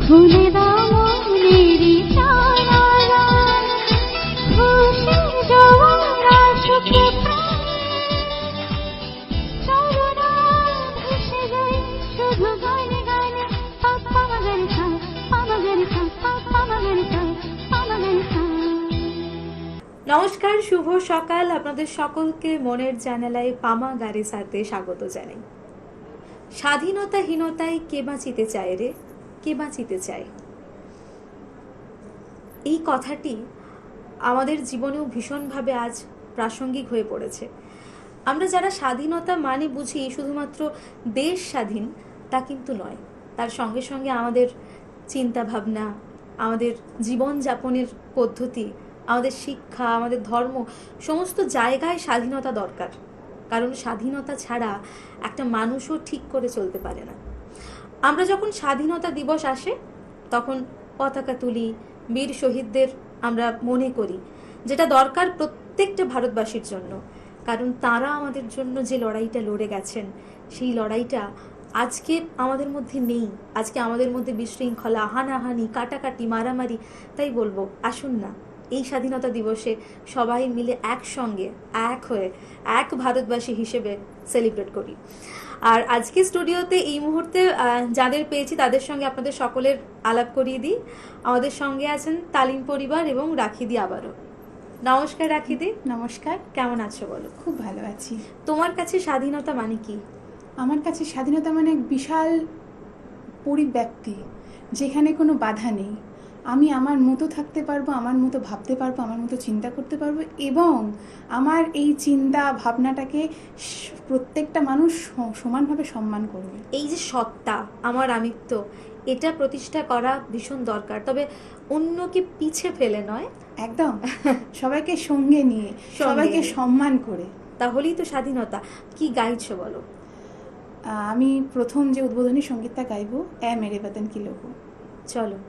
খুলে দাও মনেরই তালা, খুশির জোয়ার আসুক প্রাণে, চলো ভেসে যাই শুধু গানে গানে। পাপা মাগারে সা, পামাগারে সা, পাপা মাগারে সা, পামাগারে সা। নমস্কার, শুভ সকাল। আপনাদের সকলকে মনের জানালায় পামা গারেসাতে স্বাগত জানাই। স্বাধীনতাহীনতায় কে বাঁচিতে চায় রে, কে বাঁচিতে চায়? এই কথাটি আমাদের জীবনেও ভীষণভাবে আজ প্রাসঙ্গিক হয়ে পড়েছে। আমরা যারা স্বাধীনতা মানে বুঝি শুধুমাত্র দেশ স্বাধীন, তা কিন্তু নয়। তার সঙ্গে সঙ্গে আমাদের চিন্তা ভাবনা, আমাদের জীবনযাপনের পদ্ধতি, আমাদের শিক্ষা, আমাদের ধর্ম, সমস্ত জায়গায় স্বাধীনতা দরকার। কারণ স্বাধীনতা ছাড়া একটা মানুষও ঠিক করে চলতে পারে না। আমরা যখন স্বাধীনতা দিবস আসে তখন পতাকা তুলি, বীর শহীদদের আমরা মনে করি, যেটা দরকার প্রত্যেকটা ভারতবাসীর জন্য। কারণ তারা আমাদের জন্য যে লড়াইটা লড়ে গেছেন, সেই লড়াইটা আজকে আমাদের মধ্যে নেই। আজকে আমাদের মধ্যে বিশৃঙ্খলা, হানাহানি, কাটাকাটি, মারামারি। তাই বলবো, আসুন না এই স্বাধীনতা দিবসে সবাই মিলে একসঙ্গে এক হয়ে এক ভারতবাসী হিসেবে সেলিব্রেট করি। আর আজকে স্টুডিওতে এই মুহূর্তে যাদের পেয়েছি তাদের সঙ্গে আপনাদের সকলের আলাপ করিয়ে দিই। আমাদের সঙ্গে আছেন তালিম পরিবার এবং রাখিদি আবারও। নমস্কার রাখিদি। নমস্কার। কেমন আছো বলো? খুব ভালো আছি। তোমার কাছে স্বাধীনতা মানে কি? আমার কাছে স্বাধীনতা মানে এক বিশাল পরিব্যক্তি, যেখানে কোনো বাধা নেই। আমি আমার মতো থাকতে পারবো, আমার মতো ভাবতে পারবো, আমার মতো চিন্তা করতে পারবো, এবং আমার এই চিন্তা ভাবনাটাকে প্রত্যেকটা মানুষ সমানভাবে সম্মান করবে। এই যে সত্তা, আমার আমিত্ব, এটা প্রতিষ্ঠা করা ভীষণ দরকার। তবে অন্যকে পিছে ফেলে নয়, একদম সবাইকে সঙ্গে নিয়ে, সবাইকে সম্মান করে। তাহলেই তো স্বাধীনতা। কি গাইছো বলো? আমি প্রথম যে উদ্বোধনী সঙ্গীতটা গাইবো, এ মেরে বতন কি লোগো। চলো।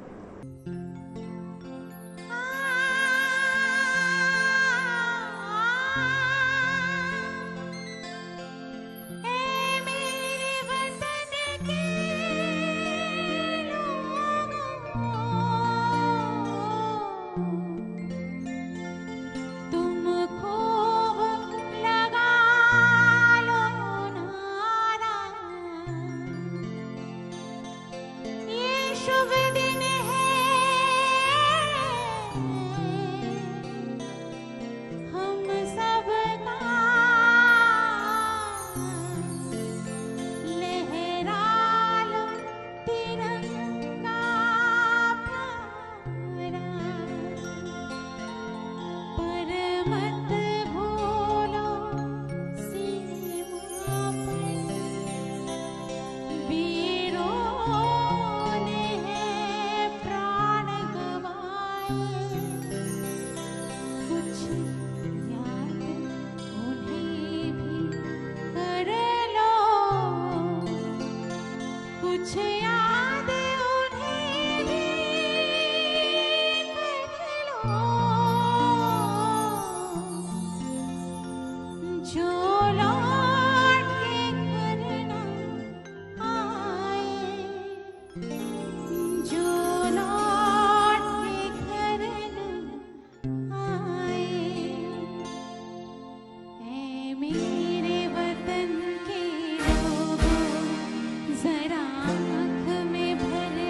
जरा आँख में भर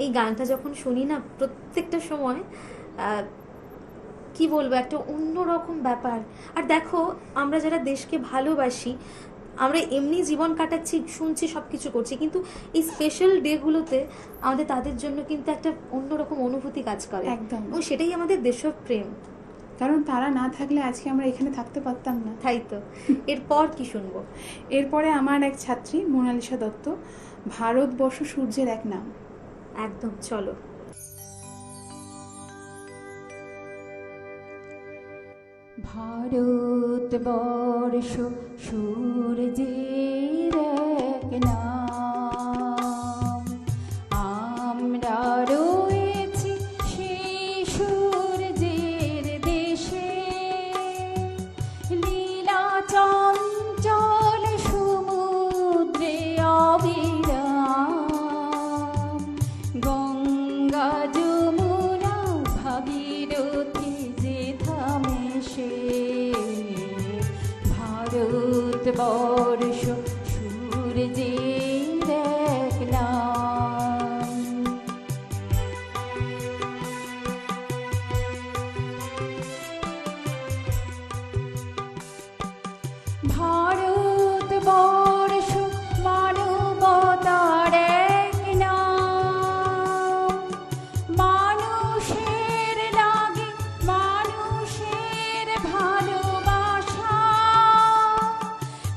এই গানটা যখন শুনি না প্রত্যেকটা সময় কি বলবো, একটা অন্যরকম ব্যাপার। আর দেখো, আমরা যারা দেশকে ভালোবাসি, আমরা এমনি জীবন কাটাচ্ছি, শুনছি, সব কিছু করছি, কিন্তু এই স্পেশাল ডেগুলোতে আমাদের তাদের জন্য কিন্তু একটা অন্যরকম অনুভূতি কাজ করে। একদম। এবং সেটাই আমাদের দেশপ্রেম। কারণ তারা না থাকলে আজকে আমরা এখানে থাকতে পারতাম না। তাই তো। এরপর কি শুনবো? এরপরে আমার এক ছাত্রী মোনালিসা দত্ত, ভারতবর্ষ সূর্যের এক নাম। একদম, চলো। ভারতবর্ষ সূর্যের এক নাম, আমরা রয়েছি সেই সূর্যের দেশে। লীলা চঞ্চল সমুদ্রে অবিরাম, গঙ্গা যমুনা ভাগীরথী যে থামে সে। ভারতবর্ষ সূর্যের এক নাম। ভারতবর্ষ মানবতার এক নাম, মানুষের লাগে মানুষের ভালোবাসা।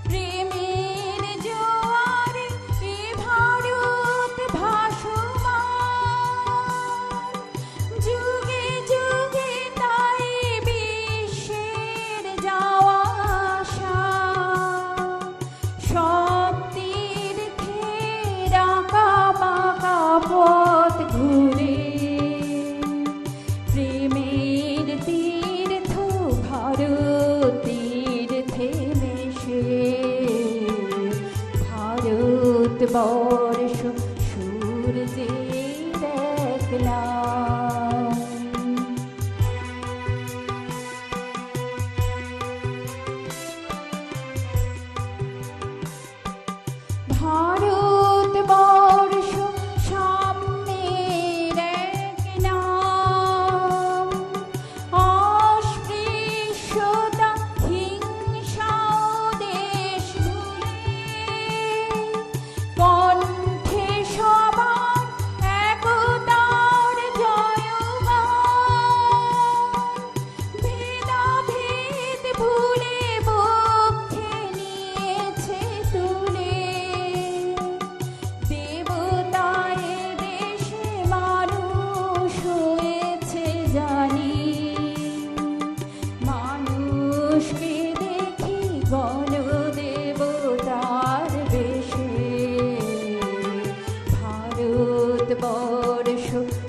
প্রেমের জোয়ারে এ ভারত ভাসমান, যুগে যুগে তাই বিশ্বের যাওয়া আসা। সব তীর্থের আঁকা বাঁকা পথ ঘুরে, প্রেমের তীর্থ ভারত তীর্থে মেশে। ভারতবর্ষ সূর্যের এক নাম। ভারতবর্ষ সাম্যের এক নাম, অস্পৃশ্যতা হিংসা দেশ ভুলে, কণ্ঠে সবার একতার জয়গান। ভেদাভেদ ভুলে বক্ষে নিয়েছে তুলে, দেবতায় দেশে মানুষ হয়েছে জানি। মানুষকে দেখি গণদেবতার বেশে। ভারতবর্ষ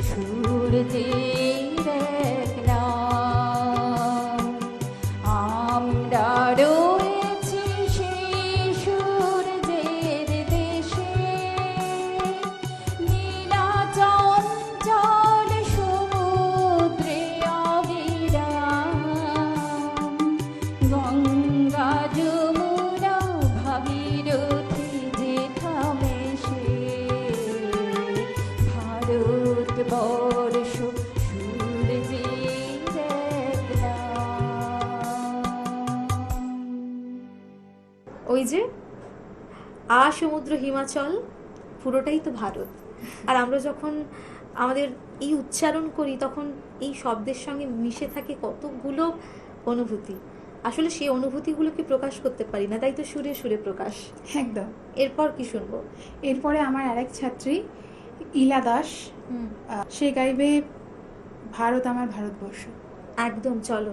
সূর্যের এক নাম, আমরা রয়েছি সেই সূর্যের দেশে। নীলা চঞ্চল সমুদ্রে অবিরাম, গঙ্গা যমুনা ভাগীরথী যে থামে সে। ভারতবর্ষ সূর্যের এক নাম। ওই যে সমুদ্র হিমাচল, পুরোটাই তো ভারত। আর আমরা যখন আমাদের এই উচ্চারণ করি, তখন এই শব্দের সঙ্গে মিশে থাকে কতগুলো অনুভূতি। আসলে সেই অনুভূতিগুলোকে প্রকাশ করতে পারি না, তাই তো সুরে সুরে প্রকাশ। একদম। এরপর কি শুনবো? এরপরে আমার আরেক ছাত্রী ইলা দাস, সে গাইবে ভারত আমার ভারতবর্ষ। একদম, চলো।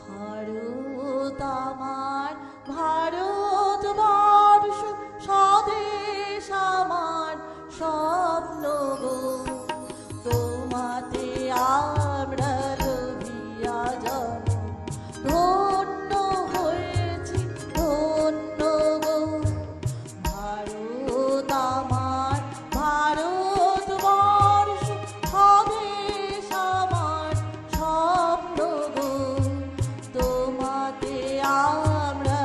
ভারত আমার ভারতবর্ষ স্বদেশ আমার স্বপ্ন গো। তোমাতে আমরা লোভিয়া যাব, ধন্য হয়েছি ধন্য গো। ভারত আমার ভারতবর্ষ স্বদেশ আমার স্বপ্ন গো। তোমাতে আমরা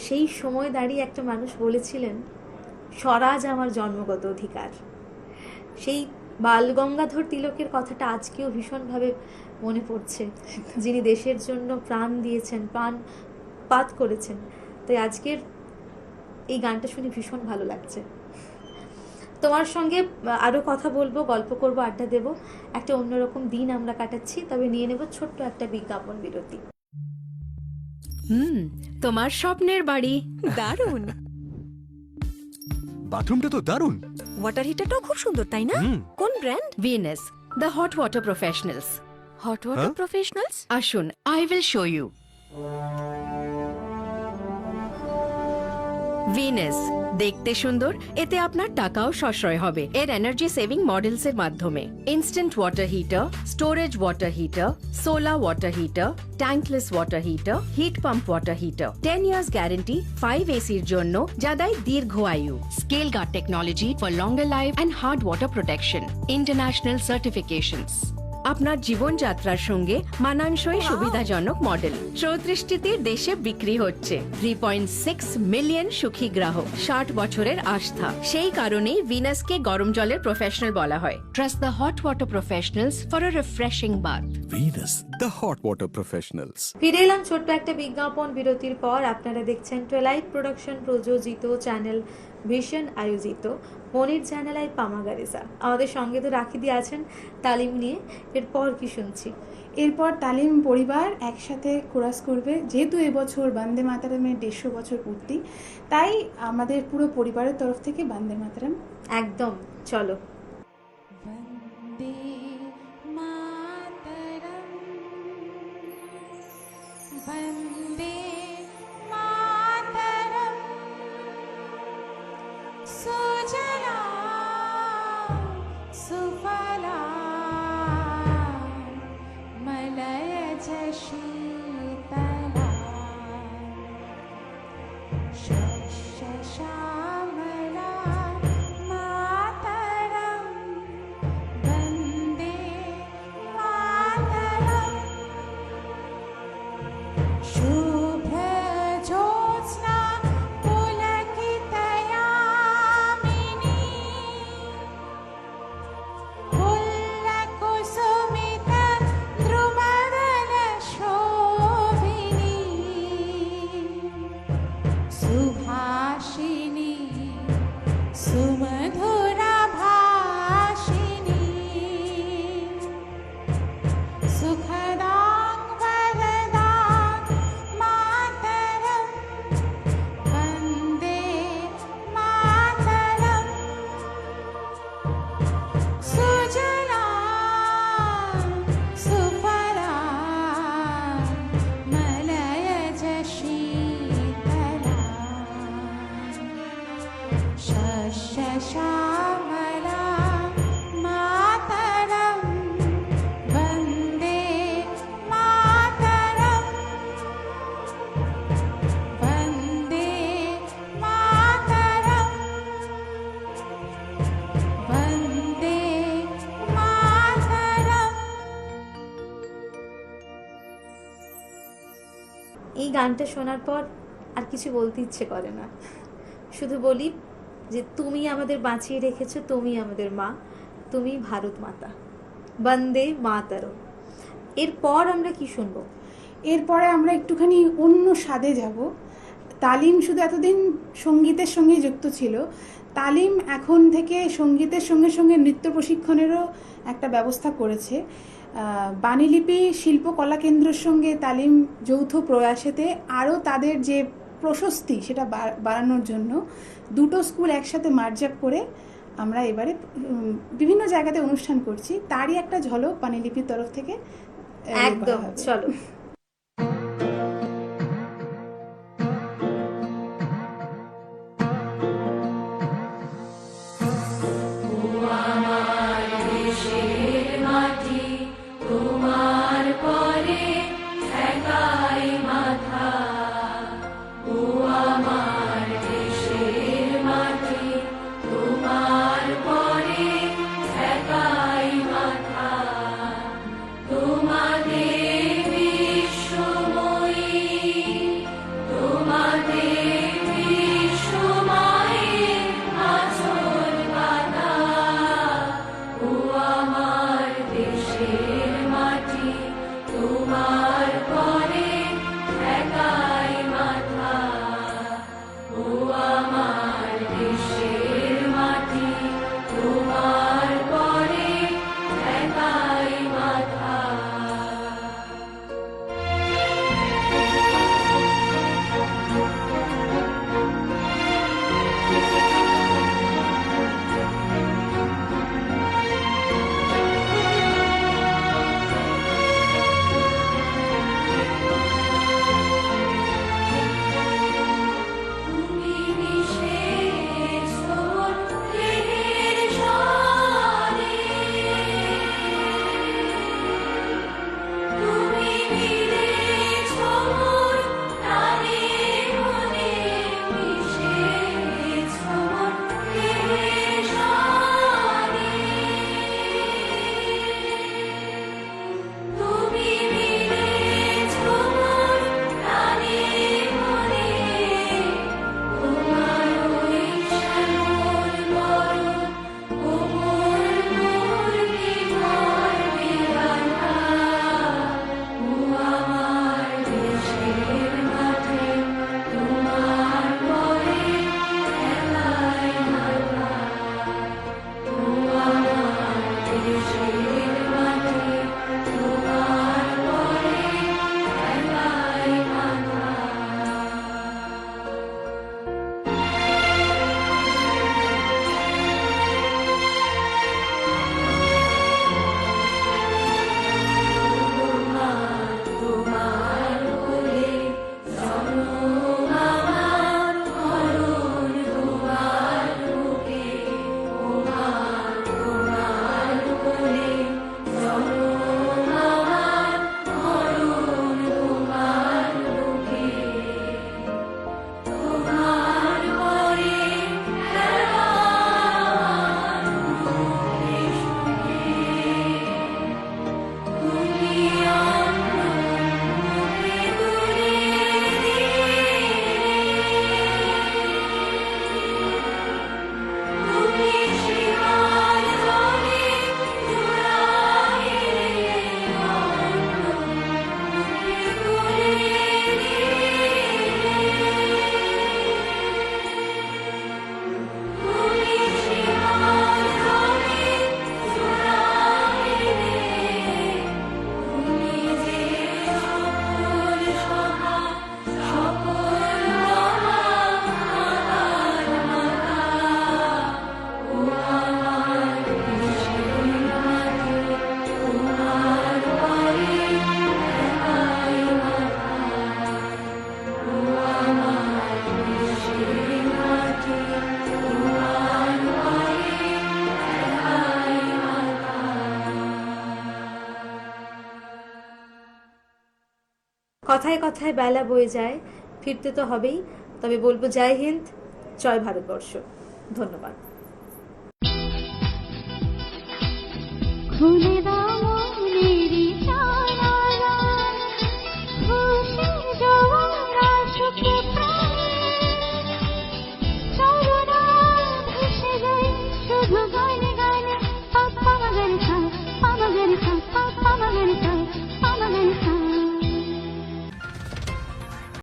সেই সময় দাঁড়িয়ে একটা মানুষ বলেছিলেন, স্বরাজ আমার জন্মগত অধিকার। সেই বালগঙ্গাধর তিলকের কথাটা আজকেও ভীষণভাবে মনে পড়ছে, যিনি দেশের জন্য প্রাণ দিয়েছেন, প্রাণপাত করেছেন। তাই আজকের এই গানটা শুনে ভীষণ ভালো লাগছে। তোমার সঙ্গে আরও কথা বলবো, গল্প করব, আড্ডা দেব। একটা অন্যরকম দিন আমরা কাটাচ্ছি, তবে নিয়ে নেব ছোট্ট একটা বিজ্ঞাপন বিরতি। তোমার স্বপ্নের বাড়ি দারুণ। বাথরুমটা তো দারুণ। ওয়াটার হিটারটাও খুব সুন্দর, তাই না? কোন brand? Venus, the hot water professionals. Hot water professionals. আসুন, I will show you. Venus দেখতে সুন্দর, এতে আপনার টাকাও সাশ্রয় হবে। এর এনার্জি সেভিং মডেলস এর মাধ্যমে instant water heater, storage water heater, solar water heater, tankless water heater, heat pump water heater, 10 years guarantee, 5 এসির জন্য যা দেয় দীর্ঘ আয়ু। Scale guard technology for longer life and hard water protection, international certifications. আপনার জীবনযাত্রার সঙ্গে মানানসই সুবিধাজনক মডেল 34টি দেশে বিক্রি হচ্ছে। 3.6 মিলিয়ন সুখী গ্রাহক, 60 বছরের আস্থা। সেই কারণেই ভিনাসকে গরম জলের প্রফেশনাল বলা হয়। Trust the hot water professionals for a refreshing bath. Venus, the hot water professionals. ফিরে এলাম ছোট্ট একটা বিজ্ঞাপন বিরতির পর। আপনারা দেখছেন টুয়েলাইট প্রোডাকশন প্রযোজিত, চ্যানেল ভিশন আয়োজিত মনির জানালায় পামাগারেজা। আমাদের সঙ্গে তো রাখি দিয়ে আছেন তালিম নিয়ে। এরপর কি শুনছি? এরপর তালিম পরিবার একসাথে কোরাস করবে, যেহেতু এবছর বন্দে মাতরমের 150 বছর পূর্তি, তাই আমাদের পুরো পরিবারের তরফ থেকে বন্দে মাতরম। একদম, চলো। वन्दे मातरम् वन्दे मातरम् सुजला सुफला मलयज शीतला शस्यश्यामला मातरम् वन्दे मातरम् शुभ्रज्योत्स्ना पुलकितयामिनी फुल्लकुसुमितद्रुमदलशोभिनी सुभाषिनी सुमधुरभाषिनी सुखदां वरदां मातरं वन्दे मातरम् सुजला सुफला मलयज शीतला शस्यश्यामला मातरं वन्दे मातरम् वन्दे मातरम् वन्दे मातरम्। এই গানটা শোনার পর আর কিছু বলতে ইচ্ছে করে না, শুধু বলি যে তুমি আমাদের বাঁচিয়ে রেখেছো, তুমি আমাদের মা, তুমি ভারত মাতা। বন্দে মাতরম। এরপর আমরা কি শুনবো? এরপরে আমরা একটুখানি অন্য স্বাদে যাব। তালিম শুধু এতদিন সঙ্গীতের সঙ্গে যুক্ত ছিল, তালিম এখন থেকে সঙ্গীতের সঙ্গে সঙ্গে নৃত্য প্রশিক্ষণেরও একটা ব্যবস্থা করেছে। বাণীলিপি শিল্পকলা কেন্দ্রের সঙ্গে তালিম যৌথ প্রয়াসেতে আরও তাদের যে প্রশস্তি সেটা বাড়ানোর জন্য দুটো স্কুল একসাথে মার্জ আপ করে আমরা এবারে বিভিন্ন জায়গাতে অনুষ্ঠান করছি। তারই একটা ঝলক বাণীলিপির তরফ থেকে একদম, চলো। তোমাদের কথায় কথায় বেলা বয়ে যায়, ফিরতে তো হবেই। তবে বলবো জয় হিন্দ, জয় ভারতবর্ষ। ধন্যবাদ। খুলে দাও